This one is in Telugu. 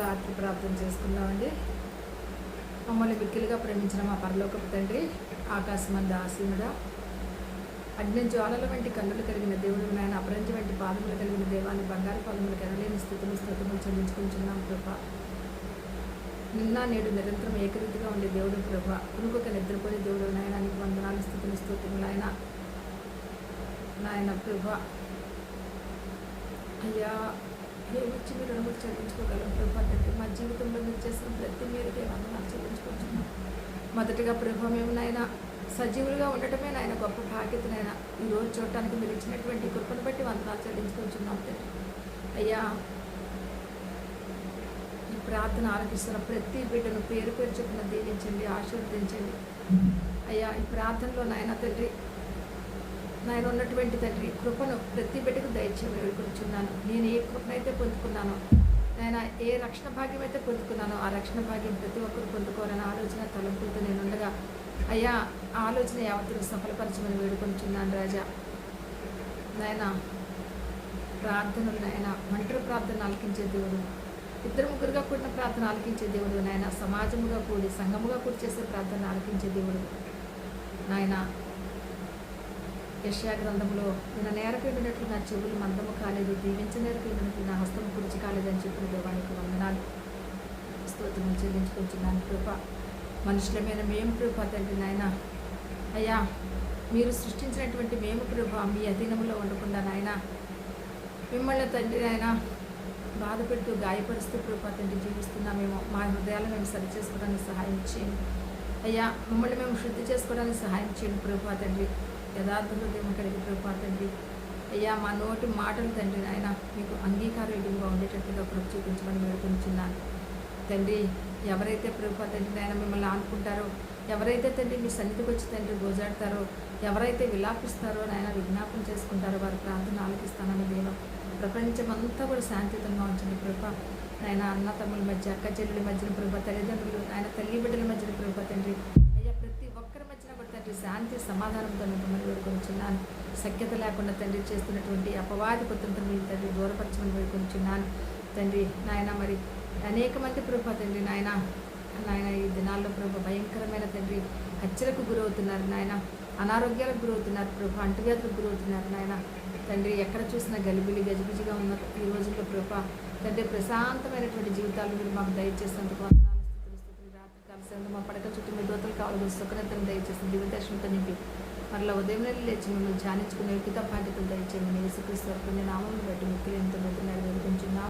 రాత్రి ప్రార్థన చేసుకుందామండి. మమ్మల్ని మిక్కిలిగా ప్రేమించిన మా పరలోకపు తండ్రి, ఆకాశమంద ఆసీనుడా, అగ్ని జ్వాలల వంటి కన్నులు కలిగిన దేవుడు నాయన, అపరంజ వంటి పాదములు కలిగిన దేవాన్ని, బంగారు పాదములకు ఎనలేని స్థుతులు చెల్లించుకుంటున్నాం ప్రభా. నిన్న నేడు నిరంతరం ఏకరీతిగా ఉండే దేవుడు ప్రభా, కునుకొక నిద్రపోయే దేవుడు నాయన, నీకు వందనాలు స్థుతులు ఆయన నాయన ప్రభా. అయ్యా, ఏమొచ్చి మీరు రుణములు చెల్లించుకోగలం ప్రభా తండ్రి. మా జీవితంలో మీరు చేసిన ప్రతి మేరకే వందనాలు చెల్లించుకుంటున్నాం. మొదటిగా ప్రభా, మేము నాయన సజీవులుగా ఉండటమే నాయన గొప్ప బాధ్యతనైనా ఈరోజు చూడటానికి మీరు ఇచ్చినటువంటి కృపను బట్టి వందనాలు చెల్లించుకుంటున్నాం తండ్రి. అయ్యా, ఈ ప్రార్థన ఆలకిస్తున్న ప్రతి బిడ్డను పేరు పేరు చొప్పున దీవించండి, ఆశీర్వదించండి. అయ్యా, ఈ ప్రార్థనలో నాయన తండ్రి, నాయన ఉన్నటువంటి తండ్రి కృపను ప్రతి బిడ్డకు దయచేసి వేడుకొచ్చున్నాను. నేను ఏ కృపనైతే పొందుకున్నానో నాయన, ఏ రక్షణ భాగ్యం అయితే పొందుకున్నానో ఆ రక్షణ భాగ్యం ప్రతి ఒక్కరు పొందుకోవాలని ఆలోచన తలంపులతో నేను ఉండగా, అయ్యా, ఆలోచన యావత్తును సఫలపరచమని వేడుకొంచున్నాను రాజా. నాయన ప్రార్థనలు నాయన, ఒంటరి ప్రార్థన ఆలకించే దేవుడు, ఇద్దరు ముగ్గురుగా కూడిన ప్రార్థన ఆలకించే దేవుడు నాయన, సమాజముగా కూడి సంఘముగా కూడి చేసే ప్రార్థన ఆలకించే దేవుడు నాయన. యెషయా గ్రంథంలో నిన్న నేరపీడినట్లు నా చెవులు మందము కాలేదు, దీవించనేరపీడినట్లు నా హస్తము కుడిచి కాలేదని చెప్పిన దేవానికి వందనాలు స్తోత్రం చెల్లించుకుంటున్నాను కృప. మనుషులమైన మేము కృప తండ్రి నాయన. అయ్యా, మీరు సృష్టించినటువంటి మేము కృప మీ అధీనంలో ఉండకుండా నాయన, మిమ్మల్ని తండ్రి నాయన బాధ పెడుతూ గాయపరుస్తూ కృప తండ్రి జీవిస్తున్నామేమో. మా హృదయాలను మేము సరి చేసుకోవడానికి సహాయం చేయండి అయ్యా. మమ్మల్ని మేము శుద్ధి చేసుకోవడానికి సహాయం చేయండి కృప తండ్రి. యథార్థ హృదయం కలిగి కృప తండ్రి. అయ్యా, మా నోటి మాటలు తండ్రి నాయన మీకు అంగీకారయోగ్యంగా ఉండేటట్టుగా కృప చూపించమని వేడుకుంటున్నాను తండ్రి. ఎవరైతే కృప తండ్రి నాయన మిమ్మల్ని ఆనుకుంటారో, ఎవరైతే తండ్రి మీ సన్నిధికి వచ్చి తండ్రి గోజాడతారో, ఎవరైతే విలాపిస్తారో నాయన విజ్ఞాపన చేసుకుంటారో వారి ప్రార్థన ఆలకిస్తానని దేవ. ప్రపంచమంతా కూడా శాంతియుతంగా ఉంచండి కృప నాయన. అన్న తమ్ముల మధ్య, అక్క చెల్లెల మధ్యన కృప, తల్లిదండ్రులు ఆయన తల్లి బిడ్డల మధ్యన కృప తండ్రి. అయ్యా, ప్రతి ఒక్కరి మధ్యన కూడా తండ్రి శాంతి సమాధానంతో మిమ్మల్ని వేడుకొంచున్నాను. సఖ్యత లేకుండా తండ్రి చేస్తున్నటువంటి అపవాది కుతంత్రం తండ్రి దూరపరచమని వేడుకొంచున్నాను తండ్రి నాయన. మరి అనేక మంది కృప తండ్రి నాయన, ఈ దినాల్లో ప్రభు భయంకరమైన తండ్రి హత్యలకు గురవుతున్నారు నాయన, అనారోగ్యాలకు గురవుతున్నారు ప్రభు, అంటువ్యాధులకు గురవుతున్నారు నాయన తండ్రి. ఎక్కడ చూసినా గలిబిలి గజిబిజిగా ఉన్న ఈ రోజుల్లో కృప తండ్రి, ప్రశాంతమైనటువంటి జీవితాలు మీరు మాకు దయచేసినందుకు వందనాలు స్తుతులు. రాత్రి కాలసేపు మా పడక చుట్టూ మీ దోతలు కావాలి సుఖనిద్రం దయచేసి దివ్యదర్శనంతో నింపి మరలా ఉదయం లేచి మిమ్మల్ని ధ్యానించుకునే యుక్త బాధ్యతలు దయచేయమని యేసుక్రీస్తు నామమును బట్టి ముఖ్యులు ఎంతో వేడుకుంటున్నాను.